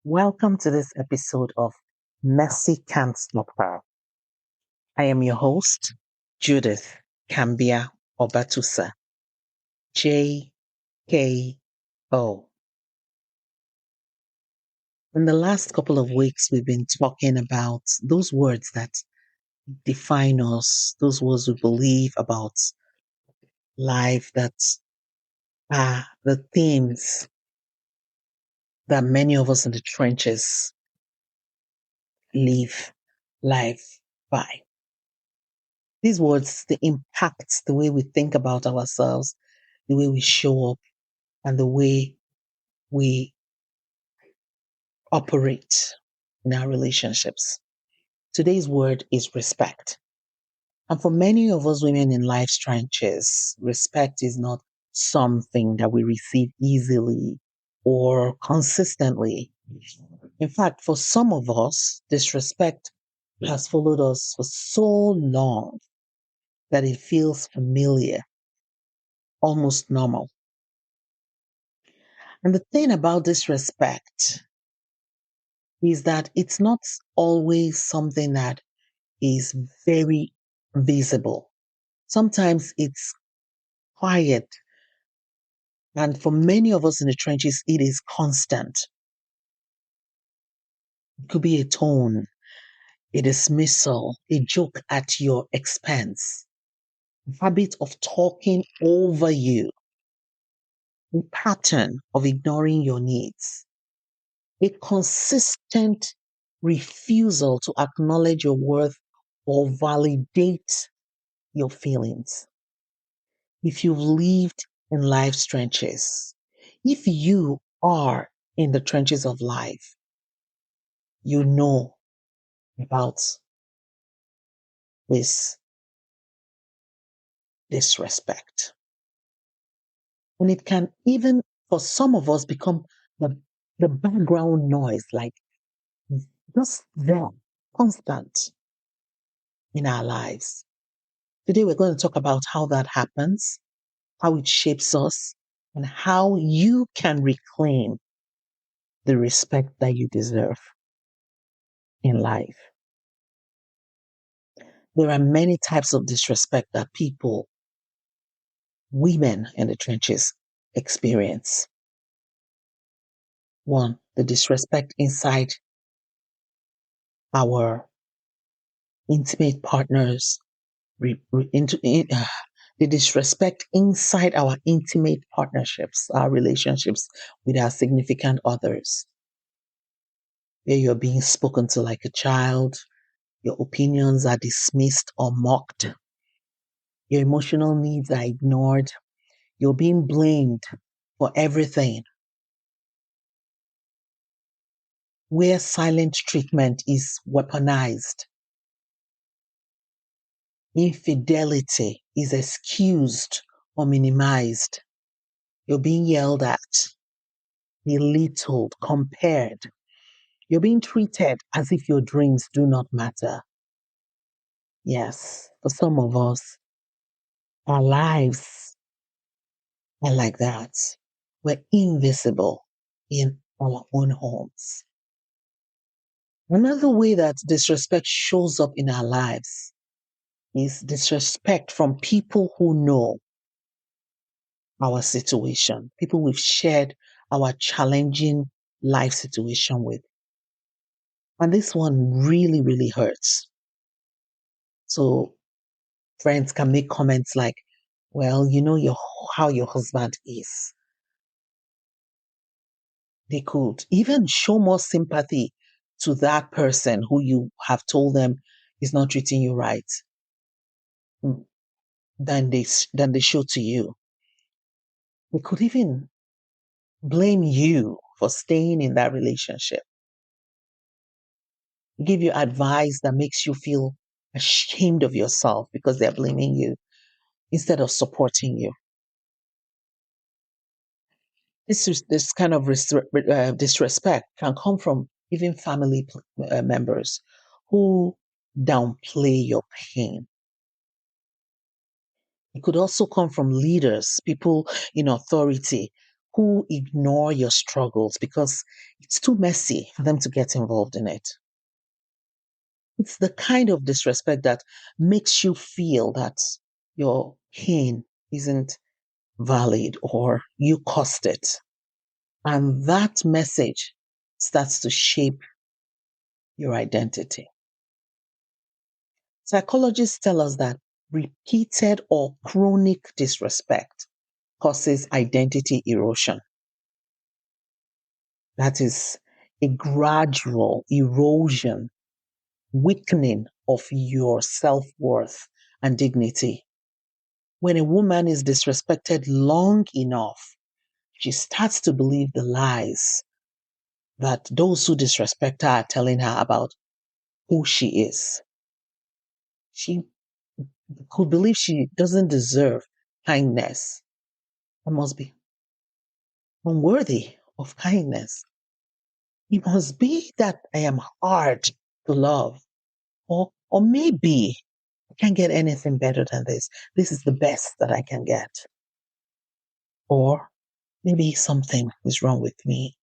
Welcome to this episode of Mercy Can't Stop Her. I am your host, Judith Kambia Obatusa, JKO. In the last couple of weeks, we've been talking about those words that define us, those words we believe about life, that are the themes that many of us in the trenches live life by. These words, they impact the way we think about ourselves, the way we show up, and the way we operate in our relationships. Today's word is respect. And for many of us women in life's trenches, respect is not something that we receive easily or consistently. In fact, for some of us, disrespect has followed us for so long that it feels familiar, almost normal. And the thing about disrespect is that it's not always something that is very visible. Sometimes it's quiet. And for many of us in the trenches, it is constant. It could be a tone, a dismissal, a joke at your expense, a habit of talking over you, a pattern of ignoring your needs, a consistent refusal to acknowledge your worth or validate your feelings. If you've lived in life's trenches, if you are in the trenches of life, you know about this disrespect. And it can even, for some of us, become the, the background noise, like just there, constant in our lives. Today, we're going to talk about how that happens, how it shapes us, and how you can reclaim the respect that you deserve in life. There are many types of disrespect that people, women in the trenches, experience. One, the disrespect inside our intimate partners, the disrespect inside our intimate partnerships, our relationships with our significant others, where you're being spoken to like a child, your opinions are dismissed or mocked, your emotional needs are ignored, you're being blamed for everything, where silent treatment is weaponized, infidelity is excused or minimized, you're being yelled at, belittled, compared, you're being treated as if your dreams do not matter. Yes, for some of us, our lives are like that. We're invisible in our own homes. Another way that disrespect shows up in our lives is disrespect from people who know our situation, people we've shared our challenging life situation with. And this one really, really hurts. So friends can make comments like, well, you know how your husband is. They could even show more sympathy to that person who you have told them is not treating you right mm, than they show to you. They could even blame you for staying in that relationship, give you advice that makes you feel ashamed of yourself because they're blaming you instead of supporting you. This kind of disrespect can come from even family members who downplay your pain. It could also come from leaders, people in authority who ignore your struggles because it's too messy for them to get involved in it. It's the kind of disrespect that makes you feel that your pain isn't valid or you caused it. And that message starts to shape your identity. Psychologists tell us that repeated or chronic disrespect causes identity erosion. That is a gradual erosion, weakening of your self worth and dignity. When a woman is disrespected long enough, she starts to believe the lies that those who disrespect her are telling her about who she is. She could believe she doesn't deserve kindness. I must be unworthy of kindness. It must be that I am hard to love. Or maybe I can't get anything better than this. This is the best that I can get. Or maybe something is wrong with me.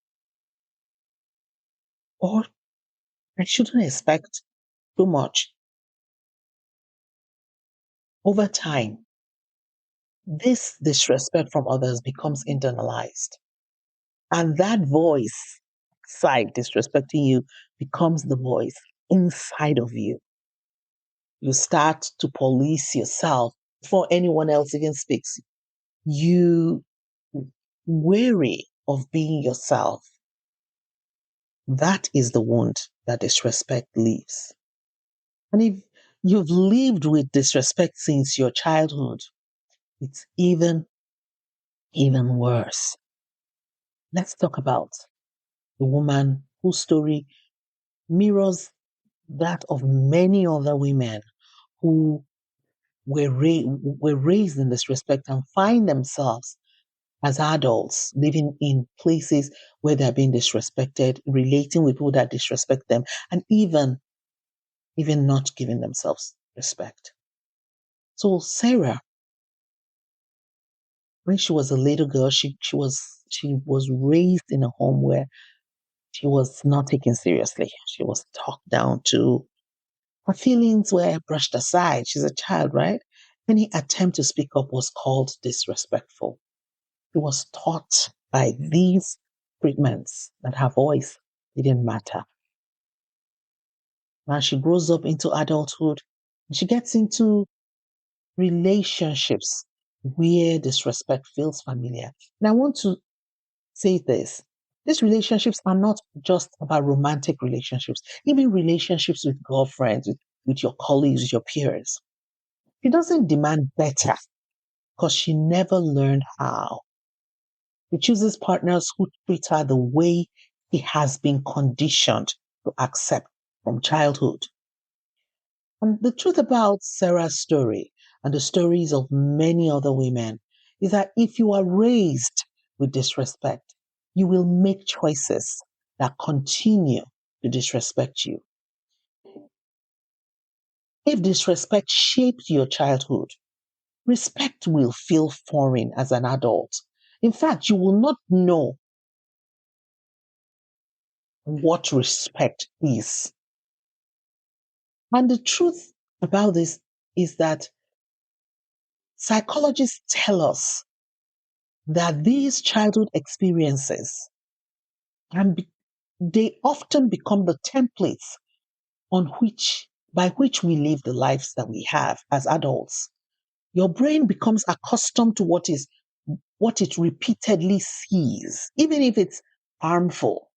Or I shouldn't expect too much. Over time, this disrespect from others becomes internalized. And that voice side disrespecting you becomes the voice inside of you. You start to police yourself before anyone else even speaks. You weary of being yourself. That is the wound that disrespect leaves. And if you've lived with disrespect since your childhood, it's even worse. Let's talk about the woman whose story mirrors that of many other women who were raised in disrespect and find themselves as adults living in places where they're being disrespected, relating with people that disrespect them, and even not giving themselves respect. So Sarah, when she was a little girl, she was raised in a home where she was not taken seriously. She was talked down to. Her feelings were brushed aside. She's a child, right? Any attempt to speak up was called disrespectful. She was taught by these treatments that her voice didn't matter. Now she grows up into adulthood and she gets into relationships where disrespect feels familiar. And I want to say this. These relationships are not just about romantic relationships, even relationships with girlfriends, with your colleagues, with your peers. She doesn't demand better because she never learned how. She chooses partners who treat her the way she has been conditioned to accept from childhood. And the truth about Sarah's story and the stories of many other women is that if you are raised with disrespect, you will make choices that continue to disrespect you. If disrespect shaped your childhood, respect will feel foreign as an adult. In fact, you will not know what respect is. And the truth about this is that psychologists tell us that these childhood experiences they often become the templates on which by which we live the lives that we have as adults. Your brain becomes accustomed to what it repeatedly sees, even if it's harmful.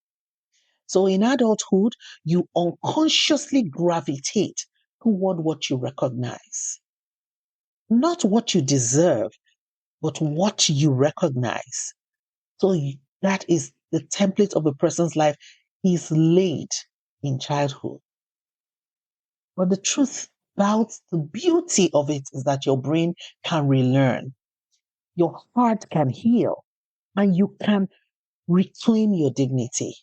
So in adulthood, you unconsciously gravitate toward what you recognize, not what you deserve, but what you recognize. So that is the template of a person's life is laid in childhood. But the truth about the beauty of it is that your brain can relearn, your heart can heal, and you can reclaim your dignity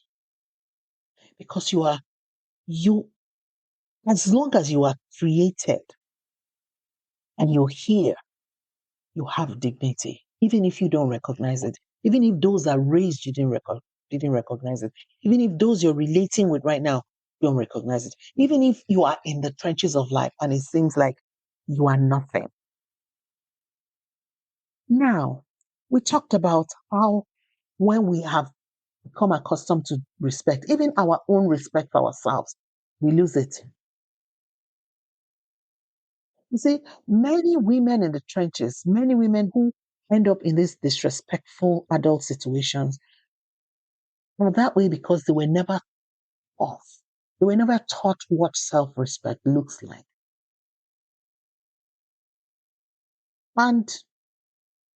because you, as long as you are created and you're here, you have dignity, even if you don't recognize it Even if those that raised you didn't recognize it. Even if those you're relating with right now don't recognize it. Even if you are in the trenches of life and it seems like you are nothing. Now, we talked about how when we have become accustomed to respect, even our own respect for ourselves, we lose it. You see, many women in the trenches, many women who end up in these disrespectful adult situations are that way because they were never taught. They were never taught what self-respect looks like. And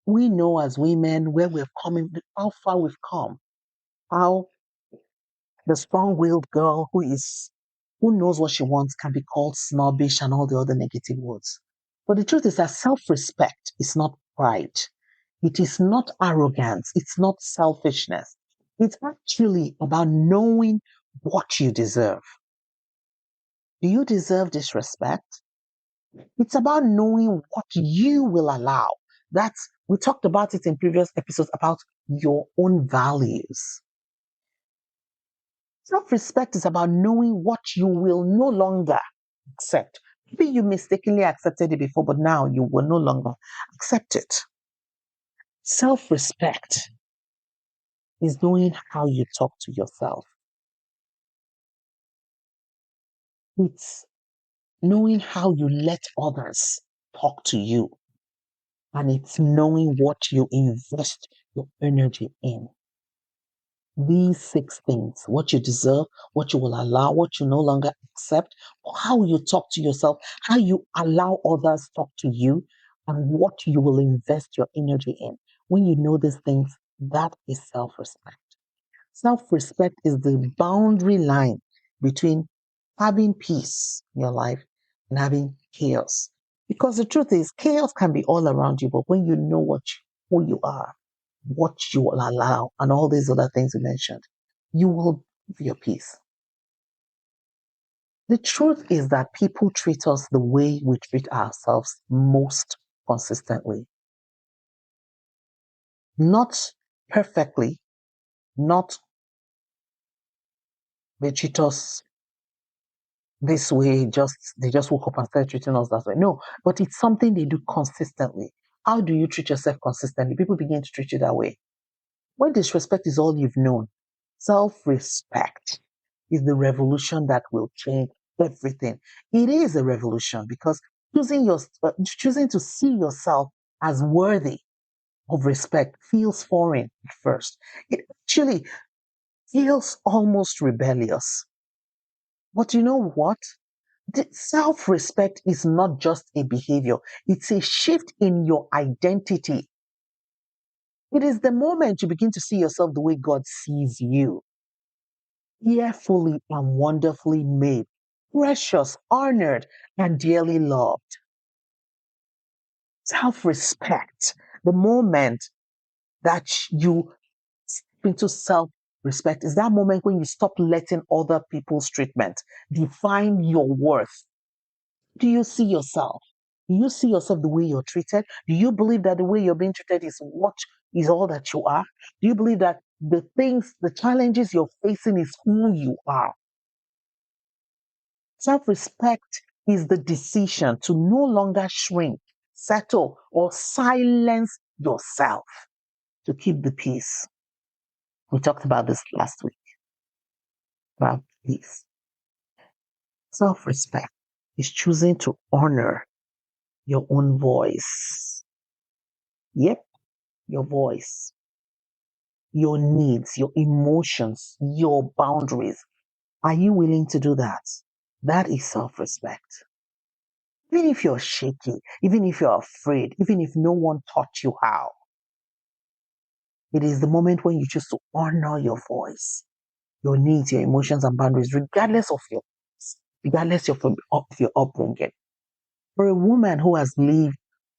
we know as women where we've come in, how far we've come, how the strong-willed girl who knows what she wants can be called snobbish and all the other negative words. But the truth is that self-respect is not pride. It is not arrogance. It's not selfishness. It's actually about knowing what you deserve. Do you deserve disrespect? It's about knowing what you will allow. We talked about it in previous episodes about your own values. Self-respect is about knowing what you will no longer accept. Maybe you mistakenly accepted it before, but now you will no longer accept it. Self-respect is knowing how you talk to yourself. It's knowing how you let others talk to you. And it's knowing what you invest your energy in. These 6 things: what you deserve, what you will allow, what you no longer accept, how you talk to yourself, how you allow others talk to you, and what you will invest your energy in. When you know these things, that is self-respect. Self-respect is the boundary line between having peace in your life and having chaos. Because the truth is, chaos can be all around you, but when you know who you are, what you will allow, and all these other things you mentioned, you will have your peace. The truth is that people treat us the way we treat ourselves most consistently. Not perfectly, not they treat us this way, they just woke up and started treating us that way. No, but it's something they do consistently. How do you treat yourself consistently? People begin to treat you that way. When disrespect is all you've known, self-respect is the revolution that will change everything. It is a revolution because choosing to see yourself as worthy of respect feels foreign at first. It actually feels almost rebellious. But you know what? Self-respect is not just a behavior. It's a shift in your identity. It is the moment you begin to see yourself the way God sees you. Fearfully and wonderfully made, precious, honored, and dearly loved. Self-respect, the moment that you step into self-respect, is that moment when you stop letting other people's treatment define your worth. Do you see yourself? Do you see yourself the way you're treated? Do you believe that the way you're being treated is what is all that you are? Do you believe that the challenges you're facing is who you are? Self-respect is the decision to no longer shrink, settle, or silence yourself to keep the peace. We talked about this last week, about peace. Self-respect is choosing to honor your own voice. Yep, your voice, your needs, your emotions, your boundaries. Are you willing to do that? That is self-respect. Even if you're shaky, even if you're afraid, even if no one taught you how, it is the moment when you choose to honor your voice, your needs, your emotions, and boundaries, regardless of your upbringing. For a woman who has lived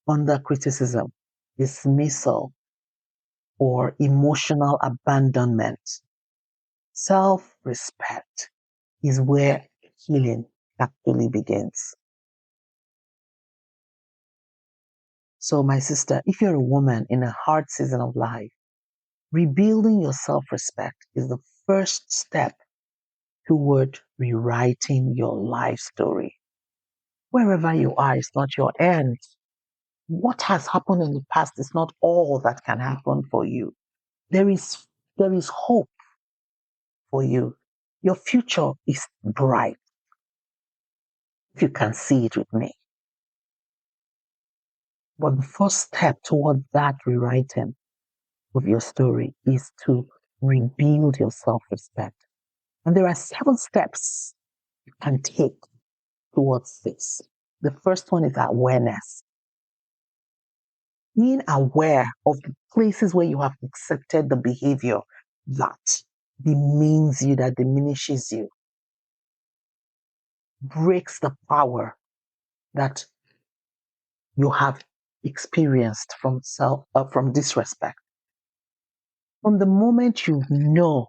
under criticism, dismissal, or emotional abandonment, self-respect is where healing actually begins. So, my sister, if you're a woman in a hard season of life, Rebuilding your self-respect is the first step toward rewriting your life story. Wherever you are, it's not your end. What has happened in the past is not all that can happen for you. There is hope for you. Your future is bright if you can see it with me. But the first step toward that rewriting of your story is to rebuild your self-respect. And there are 7 steps you can take towards this. The first one is awareness. Being aware of the places where you have accepted the behavior that demeans you, that diminishes you, breaks the power that you have experienced from disrespect. From the moment you know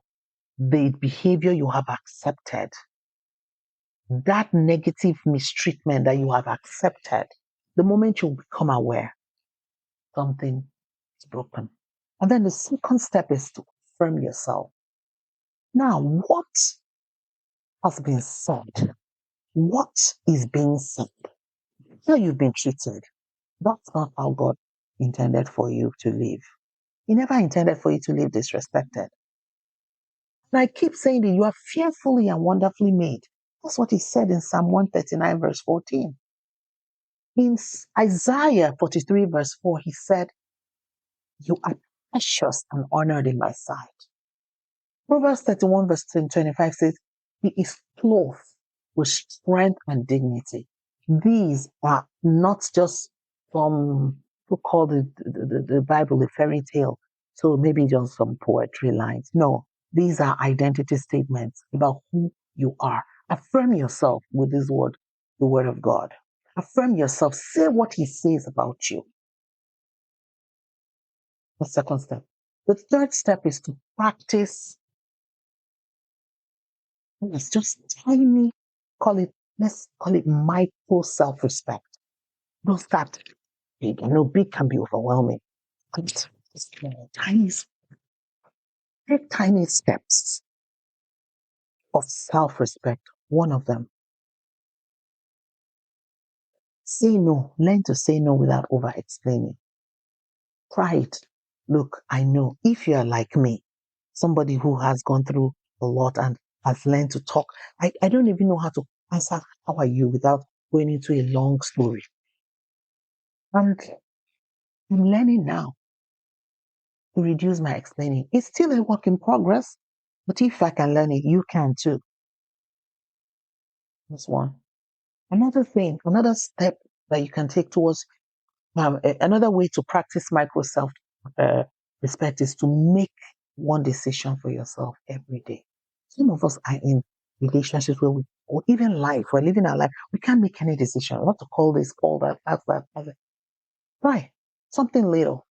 the behavior you have accepted, that negative mistreatment that you have accepted, the moment you become aware, something is broken. And then the second step is to affirm yourself. Now, what has been said? What is being said? How you've been treated. That's not how God intended for you to live. He never intended for you to live disrespected. And I keep saying that you are fearfully and wonderfully made. That's what he said in Psalm 139, verse 14. In Isaiah 43, verse 4, he said, "You are precious and honored in my sight." Proverbs 31, verse 25 says, "He is clothed with strength and dignity." These are not just from who call the Bible a fairy tale, so maybe just some poetry lines. No, these are identity statements about who you are. Affirm yourself with this word, the word of God. Affirm yourself. Say what he says about you. The second step. The third step is to practice. It's just tiny, let's call it micro self-respect. Don't start big. I know big can be overwhelming. But tiny, take tiny steps of self-respect. One of them, say no. Learn to say no without over-explaining. Try it. Look, I know if you are like me, somebody who has gone through a lot and has learned to talk, I don't even know how to answer, how are you, without going into a long story. And I'm learning now to reduce my explaining. It's still a work in progress, but if I can learn it, you can too. That's one. Another thing, another step that you can take towards another way to practice micro self respect is to make one decision for yourself every day. Some of us are in relationships where or even life, we're living our life, we can't make any decision. What to call this, call that, that's that. Try something little.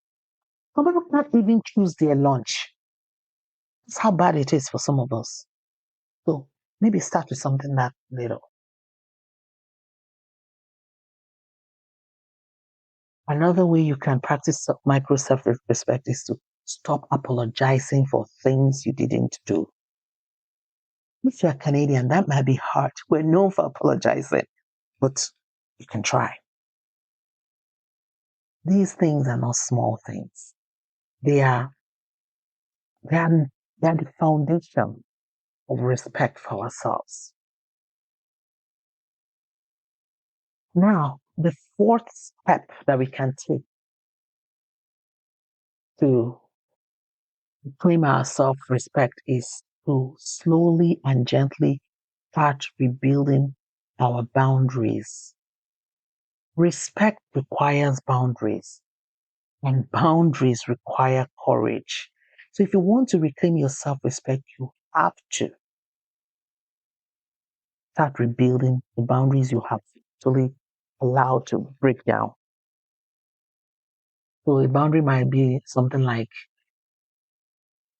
Some people can't even choose their lunch. That's how bad it is for some of us. So maybe start with something that little. Another way you can practice micro self-respect is to stop apologizing for things you didn't do. If you're Canadian, that might be hard. We're known for apologizing, but you can try. These things are not small things. They are, they are, they are the foundation of respect for ourselves. Now, the fourth step that we can take to claim our self-respect is to slowly and gently start rebuilding our boundaries. Respect requires boundaries, and boundaries require courage. So if you want to reclaim your self-respect, you have to start rebuilding the boundaries you have actually allowed to break down. So a boundary might be something like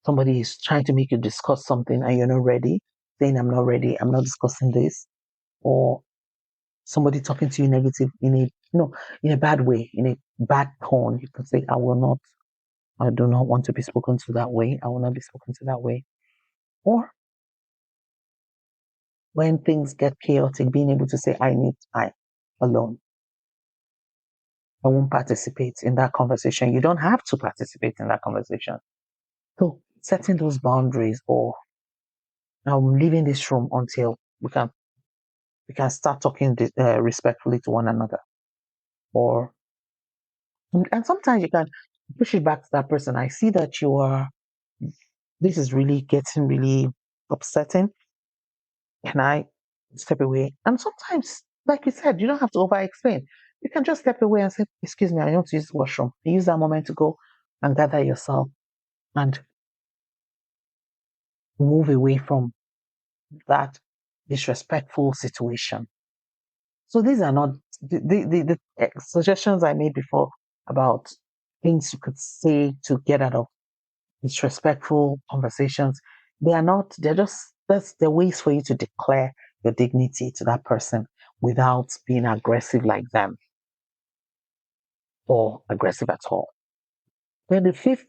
somebody is trying to make you discuss something and you're not ready, saying, "I'm not ready, I'm not discussing this." Or somebody talking to you negative in a in a bad way, in a bad tone. You can say, I do not want to be spoken to that way. I will not be spoken to that way. Or when things get chaotic, being able to say, I need time alone. I won't participate in that conversation. You don't have to participate in that conversation. So setting those boundaries, or I'm leaving this room until we can start talking respectfully to one another. Or and sometimes you can push it back to that person. I see that this is really getting really upsetting. Can I step away? And sometimes, like you said, you don't have to over explain. You can just step away and say, excuse me, I want to use the washroom. Use that moment to go and gather yourself and move away from that disrespectful situation. So these are not the suggestions I made before about things you could say to get out of disrespectful conversations. They're ways for you to declare your dignity to that person without being aggressive like them or aggressive at all. Then the fifth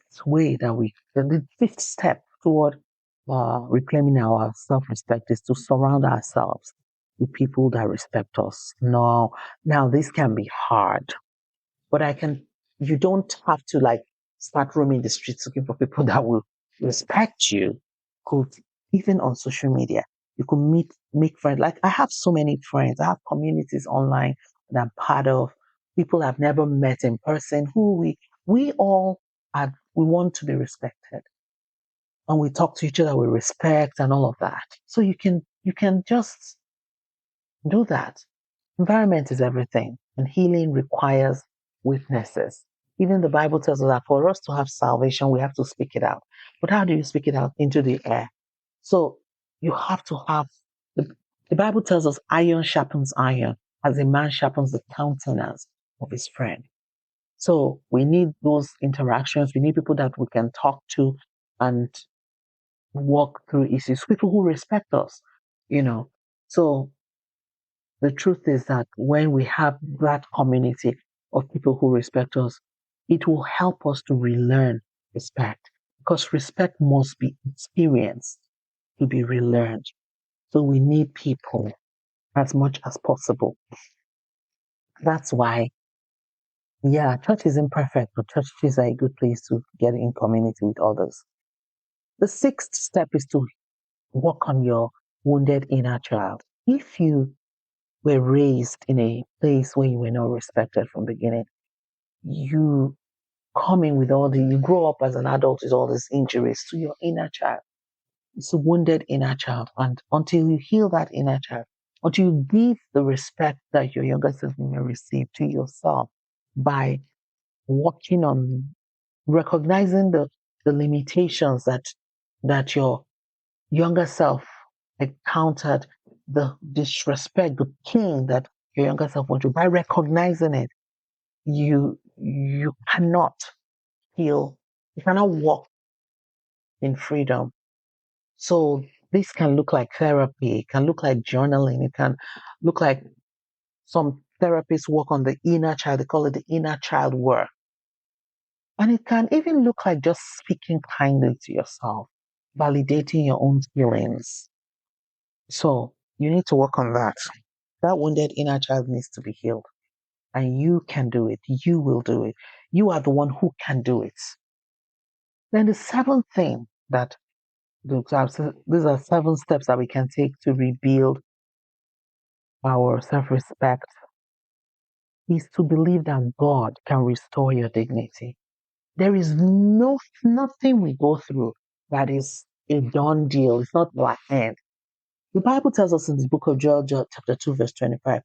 step toward reclaiming our self-respect is to surround ourselves with people that respect us. Now this can be hard, but you don't have to like start roaming the streets looking for people that will respect you. Could even on social media, you could make friends. Like I have so many friends. I have communities online that I'm part of. People I've never met in person who we all we want to be respected. And we talk to each other with respect and all of that. So you can just do that. Environment is everything, and healing requires witnesses. Even the Bible tells us that for us to have salvation, we have to speak it out. But how do you speak it out? Into the air. So you have to have the Bible tells us iron sharpens iron, as a man sharpens the countenance of his friend. So we need those interactions. We need people that we can talk to and walk through issues, people who respect us, you know. So the truth is that when we have that community of people who respect us, it will help us to relearn respect, because respect must be experienced to be relearned. So we need people as much as possible. That's why, yeah, church isn't perfect, but churches are a good place to get in community with others. The sixth step is to work on your wounded inner child. If you were raised in a place where you were not respected from the beginning, you you grow up as an adult with all these injuries to your inner child. It's a wounded inner child. And until you heal that inner child, until you give the respect that your younger self may receive to yourself by working on recognizing the limitations that your younger self encountered, the disrespect, the pain that your younger self went through, by recognizing it, you cannot heal, you cannot walk in freedom. So this can look like therapy, it can look like journaling, it can look like some therapists work on the inner child, they call it the inner child work. And it can even look like just speaking kindly to yourself, validating your own feelings. So you need to work on that. That wounded inner child needs to be healed. And you can do it. You will do it. You are the one who can do it. Then the seventh thing that these are 7 steps that we can take to rebuild our self-respect is to believe that God can restore your dignity. There is nothing we go through that is a done deal. It's not black hand. The Bible tells us in the book of Joel, chapter 2, verse 25,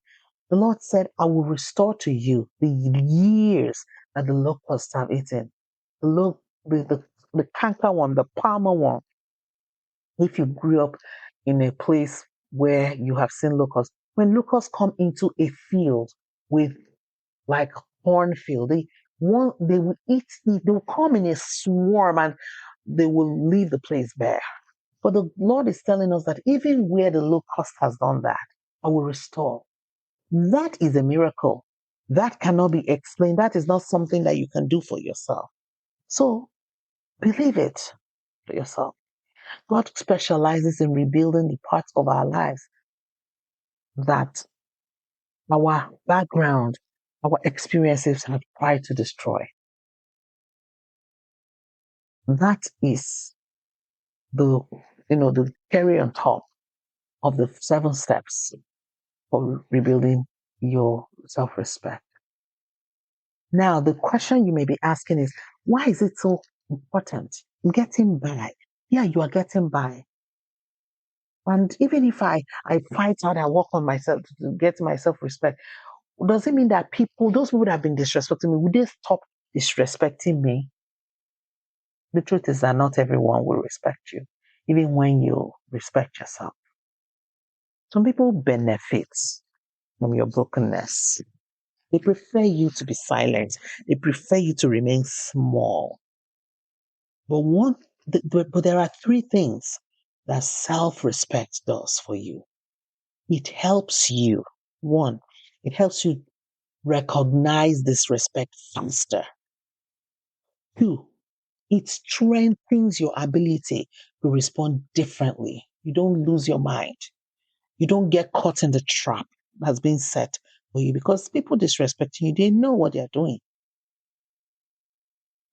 the Lord said, I will restore to you the years that the locusts have eaten. The canker one, the palmer one. If you grew up in a place where you have seen locusts, when locusts come into a field with like cornfield, they will they will come in a swarm and they will leave the place bare. But the Lord is telling us that even where the locust has done that, I will restore. That is a miracle. That cannot be explained. That is not something that you can do for yourself. So Believe it for yourself. God specializes in rebuilding the parts of our lives that our background, our experiences have tried to destroy. That is the cherry on top of the 7 steps for rebuilding your self-respect. Now, the question you may be asking is, why is it so important? Getting by. Yeah, you are getting by. And even if I fight hard and work on myself to get my self-respect, does it mean that those people that have been disrespecting me, would they stop disrespecting me? The truth is that not everyone will respect you, even when you respect yourself. Some people benefit from your brokenness. They prefer you to be silent. They prefer you to remain small. But there are 3 things that self-respect does for you. It helps you. 1, it helps you recognize disrespect faster. 2, it strengthens your ability to respond differently. You don't lose your mind. You don't get caught in the trap that's been set for you because people disrespecting you, they know what they're doing.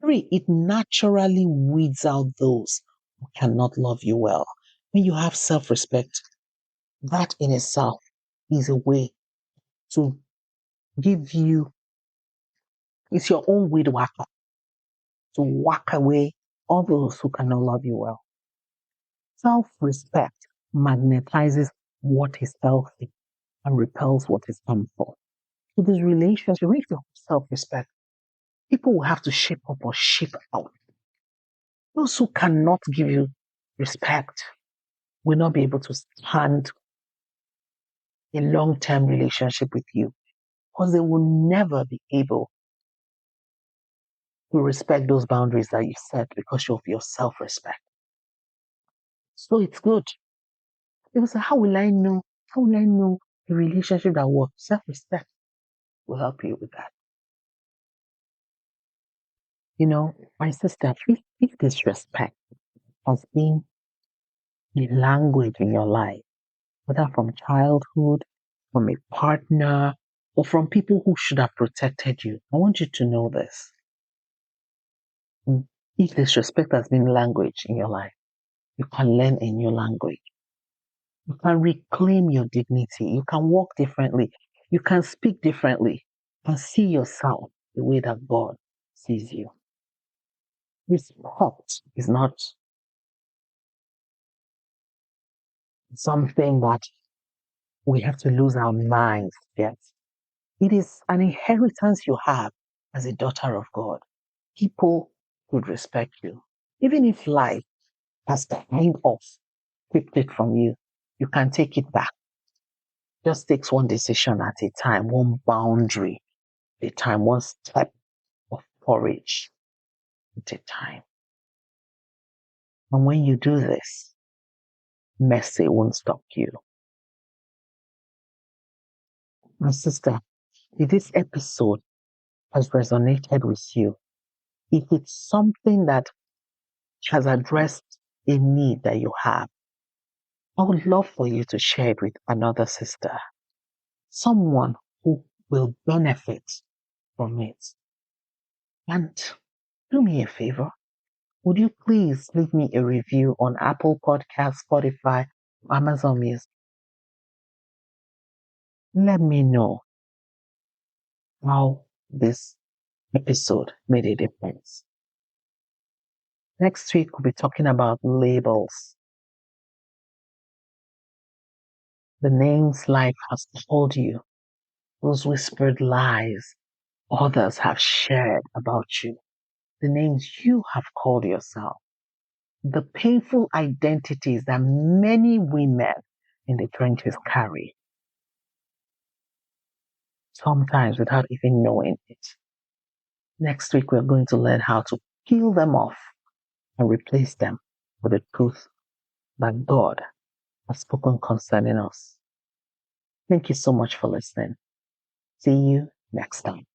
3, it naturally weeds out those who cannot love you well. When you have self-respect, that in itself is a way to give you, it's your own weed whacker, to whack away all those who cannot love you well. Self-respect magnetizes what is healthy and repels what is harmful. So this relationship, if you have self-respect, people will have to shape up or shape out. Those who cannot give you respect will not be able to stand a long-term relationship with you because they will never be able to respect those boundaries that you set because of your self-respect. So it's good. People say, how will I know? How will I know a relationship that works? Self-respect will help you with that. My sister, if disrespect has been a language in your life, whether from childhood, from a partner, or from people who should have protected you, I want you to know this. If disrespect has been language in your life, you can learn a new language. You can reclaim your dignity. You can walk differently. You can speak differently and see yourself the way that God sees you. Respect is not something that we have to lose our minds yet. It is an inheritance you have as a daughter of God. People would respect you. Even if life has kind of stripped it from you, you can take it back. Just takes one decision at a time, one boundary at a time, one step of courage at a time. And when you do this, mercy won't stop you. My sister, if this episode has resonated with you, if it's something that has addressed a need that you have, I would love for you to share it with another sister, someone who will benefit from it. And do me a favor. Would you please leave me a review on Apple Podcasts, Spotify, Amazon Music? Let me know how this episode made a difference. Next week, we'll be talking about labels. The names life has told you, those whispered lies others have shared about you, the names you have called yourself, the painful identities that many women in the trenches carry, sometimes without even knowing it. Next week, we're going to learn how to peel them off and replace them with the truth that God has spoken concerning us. Thank you so much for listening. See you next time.